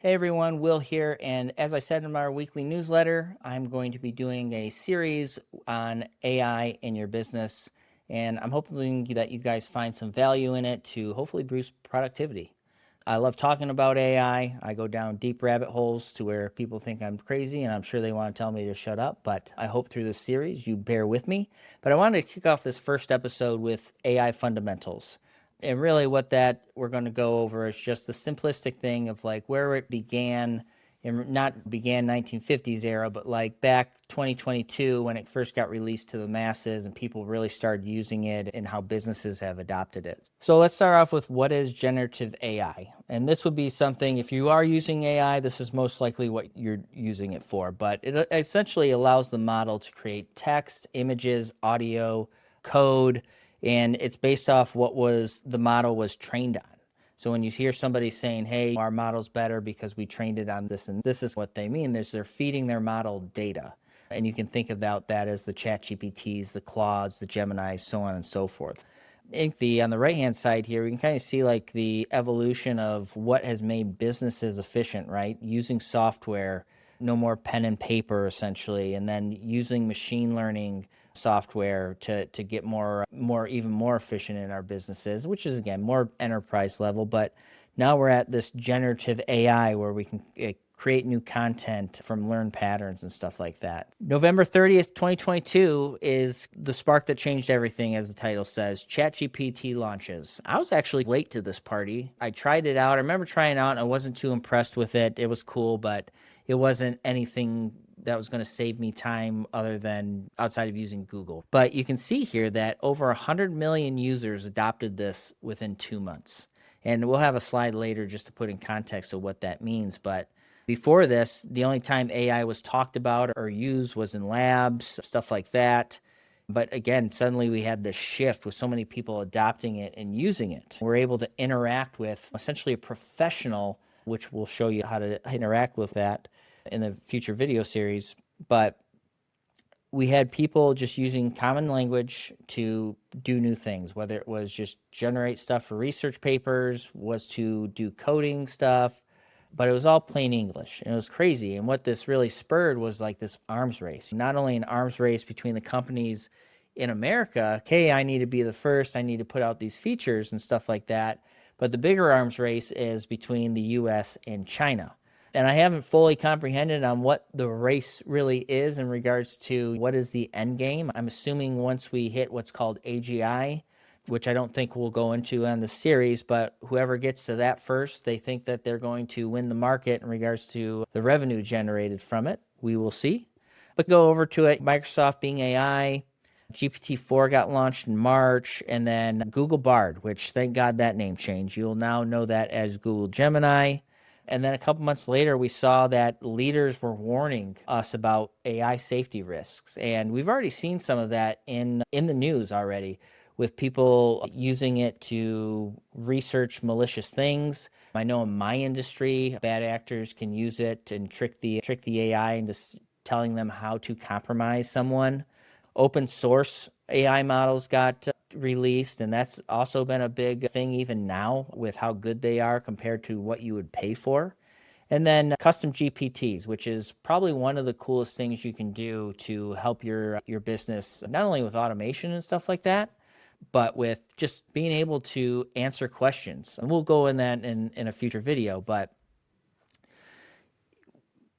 Hey everyone, Will here. And as I said in my weekly newsletter, I'm going to be doing a series on AI in your business. And I'm hoping that you guys find some value in it to hopefully boost productivity. I love talking about AI. I go down deep rabbit holes to where people think I'm crazy, and I'm sure they want to tell me to shut up. But I hope through this series you bear with me. But I wanted to kick off this first episode with AI fundamentals. And really, what that we're going to go over is just the simplistic thing of like where it began, and not began 1950s era, but like back 2022 when it first got released to the masses and people really started using it and how businesses have adopted it. So let's start off with what is generative AI. And this would be something, if you are using AI, this is most likely what you're using it for. But it essentially allows the model to create text, images, audio, code, and it's based off what was the model was trained on. So when you hear somebody saying, hey, our model's better because we trained it on this, and this is what they mean, they're feeding their model data. And you can think about that as the chat GPTs, the Claudes, the Geminis, so on and so forth. I think on the right-hand side here, we can kind of see like the evolution of what has made businesses efficient, right? Using software, no more pen and paper essentially, and then using machine learning software to get even more efficient in our businesses, which is again more enterprise level. But now we're at this generative AI where we can create new content from learned patterns and stuff like that. November 30th, 2022 is the spark that changed everything, as the title says. ChatGPT launches. I was actually late to this party. I tried it out. I remember trying it out and I wasn't too impressed with it. It was cool, but it wasn't anything that was going to save me time other than outside of using Google. But you can see here that over 100 million users adopted this within 2 months. And we'll have a slide later just to put in context of what that means. But before this, the only time AI was talked about or used was in labs, stuff like that. But again, suddenly we had this shift with so many people adopting it and using it. We're able to interact with essentially a professional, which we'll show you how to interact with that in the future video series. But we had people just using common language to do new things, whether it was just generate stuff for research papers, was to do coding stuff, but it was all plain English, and it was crazy. And what this really spurred was like this arms race, not only an arms race between the companies in America, okay, I need to be the first, I need to put out these features and stuff like that, but the bigger arms race is between the US and China. And I haven't fully comprehended on what the race really is in regards to what is the end game. I'm assuming once we hit what's called AGI, which I don't think we'll go into on the series, but whoever gets to that first, they think that they're going to win the market in regards to the revenue generated from it. We will see. But go over to it, Microsoft Bing AI, GPT-4 got launched in March, and then Google Bard, which thank God that name changed. You'll now know that as Google Gemini. And then a couple months later, we saw that leaders were warning us about AI safety risks. And we've already seen some of that in the news already, with people using it to research malicious things. I know in my industry, bad actors can use it and trick the AI into telling them how to compromise someone. Open source AI models got released, and that's also been a big thing even now with how good they are compared to what you would pay for. And then custom GPTs, which is probably one of the coolest things you can do to help your business, not only with automation and stuff like that, but with just being able to answer questions. And we'll go in that in a future video, but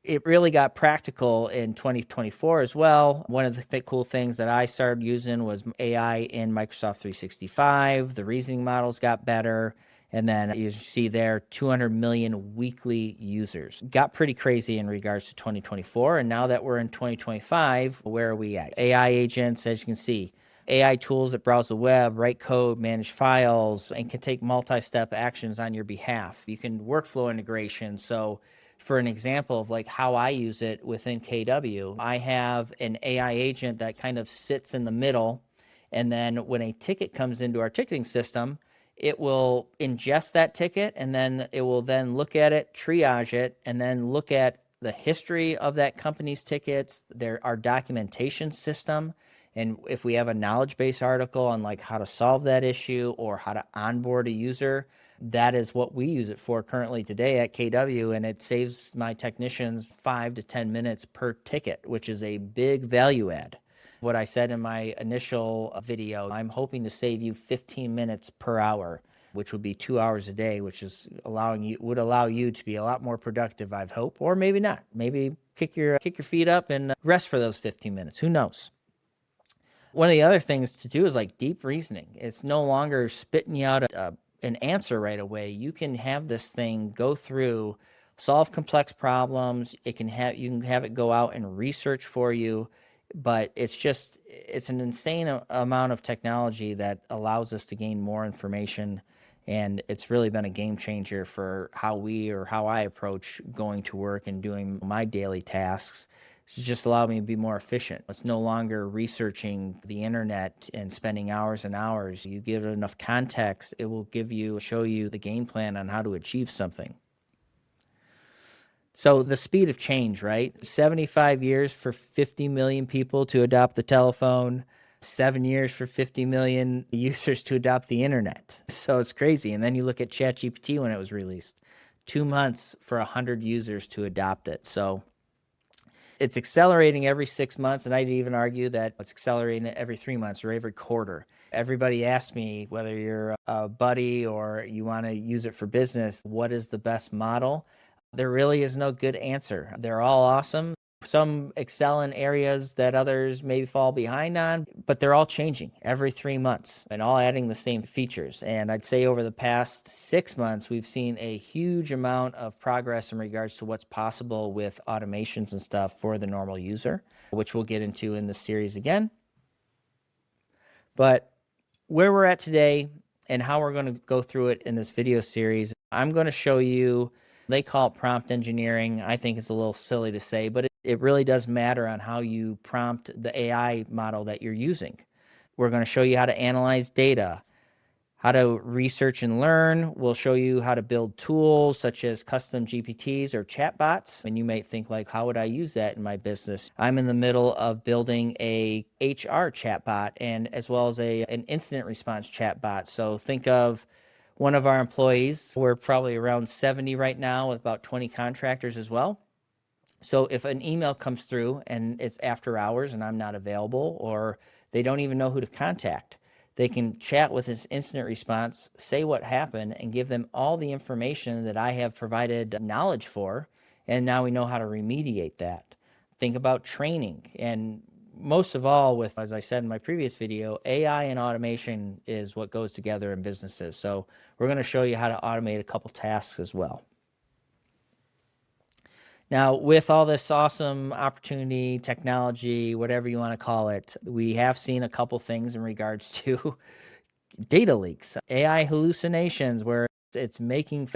it really got practical in 2024 as well. One of the cool things that I started using was AI in Microsoft 365. The reasoning models got better. And then you see there, 200 million weekly users. Got pretty crazy in regards to 2024. And now that we're in 2025, where are we at? AI agents, as you can see, AI tools that browse the web, write code, manage files, and can take multi-step actions on your behalf. You can workflow integration. So for an example of like how I use it within KW, I have an AI agent that kind of sits in the middle. And then when a ticket comes into our ticketing system, it will ingest that ticket, and then it will then look at it, triage it, and then look at the history of that company's tickets, our documentation system, and if we have a knowledge base article on like how to solve that issue or how to onboard a user, That is what we use it for currently today at KW, and it saves my technicians 5 to 10 minutes per ticket, which is a big value add. What I said in my initial video, I'm hoping to save you 15 minutes per hour, which would be 2 hours a day, which is would allow you to be a lot more productive, I hope, or maybe not. Maybe kick your feet up and rest for those 15 minutes. Who knows? One of the other things to do is like deep reasoning. It's no longer spitting you out an answer right away. You can have this thing go through, solve complex problems. You can have it go out and research for you, but it's an insane amount of technology that allows us to gain more information. And it's really been a game changer for how I approach going to work and doing my daily tasks. It's just allowed me to be more efficient. It's no longer researching the internet and spending hours and hours. You give it enough context, it will show you the game plan on how to achieve something. So the speed of change, right? 75 years for 50 million people to adopt the telephone, 7 years for 50 million users to adopt the internet. So it's crazy. And then you look at ChatGPT when it was released, 2 months for 100 users to adopt it. So it's accelerating every 6 months, and I'd even argue that it's accelerating every 3 months or every quarter. Everybody asks me, whether you're a buddy or you want to use it for business, what is the best model? There really is no good answer. They're all awesome. Some excel in areas that others maybe fall behind on, but they're all changing every 3 months and all adding the same features. And I'd say over the past 6 months, we've seen a huge amount of progress in regards to what's possible with automations and stuff for the normal user, which we'll get into in the series again. But where we're at today and how we're going to go through it in this video series, I'm going to show you. They call it prompt engineering. I think it's a little silly to say, but it really does matter on how you prompt the AI model that you're using. We're going to show you how to analyze data, how to research and learn. We'll show you how to build tools such as custom GPTs or chatbots. And you may think like, how would I use that in my business? I'm in the middle of building a HR chatbot and as well as an incident response chatbot. So think of one of our employees. We're probably around 70 right now with about 20 contractors as well. So if an email comes through and it's after hours and I'm not available or they don't even know who to contact, they can chat with this incident response, say what happened, and give them all the information that I have provided knowledge for. And now we know how to remediate that. Think about training. And most of all, with, as I said in my previous video, AI and automation is what goes together in businesses. So we're going to show you how to automate a couple tasks as well. Now, with all this awesome opportunity, technology, whatever you want to call it, we have seen a couple things in regards to data leaks, AI hallucinations, where it's making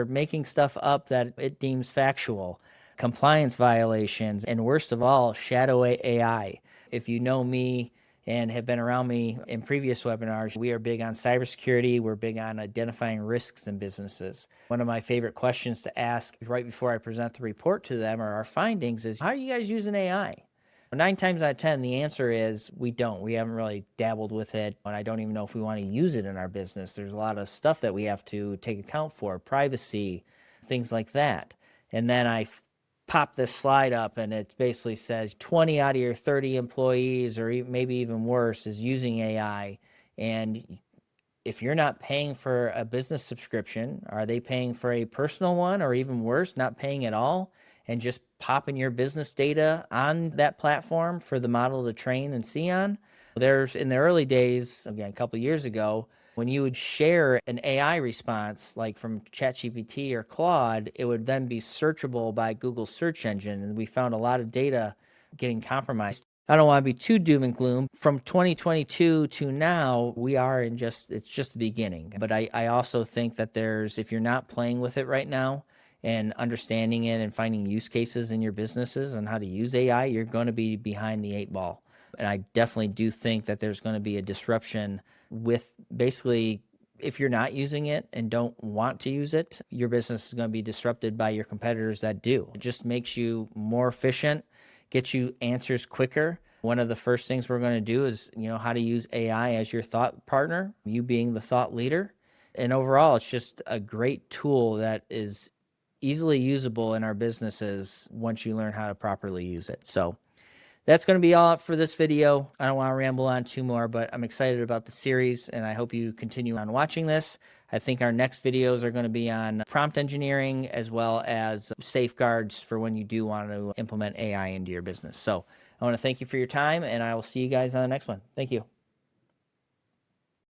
making stuff up that it deems factual, compliance violations, and worst of all, shadow AI. If you know me and have been around me in previous webinars, we are big on cybersecurity. We're big on identifying risks in businesses. One of my favorite questions to ask right before I present the report to them or our findings is, how are you guys using AI? 9 times out of 10, the answer is we don't. We haven't really dabbled with it, and I don't even know if we want to use it in our business. There's a lot of stuff that we have to take account for, privacy, things like that. And then I pop this slide up and it basically says 20 out of your 30 employees or maybe even worse is using AI. And if you're not paying for a business subscription, are they paying for a personal one, or even worse, not paying at all and just popping your business data on that platform for the model to train and see on? There's, in the early days, again, a couple of years ago, when you would share an AI response, like from ChatGPT or Claude, it would then be searchable by Google search engine. And we found a lot of data getting compromised. I don't want to be too doom and gloom. From 2022 to now, it's just the beginning. But I also think that if you're not playing with it right now and understanding it and finding use cases in your businesses and how to use AI, you're going to be behind the 8 ball. And I definitely do think that there's going to be a disruption with basically, if you're not using it and don't want to use it, your business is going to be disrupted by your competitors that do. It just makes you more efficient, gets you answers quicker. One of the first things we're going to do is, how to use AI as your thought partner, you being the thought leader. And overall, it's just a great tool that is easily usable in our businesses once you learn how to properly use it. So that's going to be all for this video. I don't want to ramble on too more, but I'm excited about the series, and I hope you continue on watching this. I think our next videos are going to be on prompt engineering as well as safeguards for when you do want to implement AI into your business. So I want to thank you for your time, and I will see you guys on the next one. Thank you.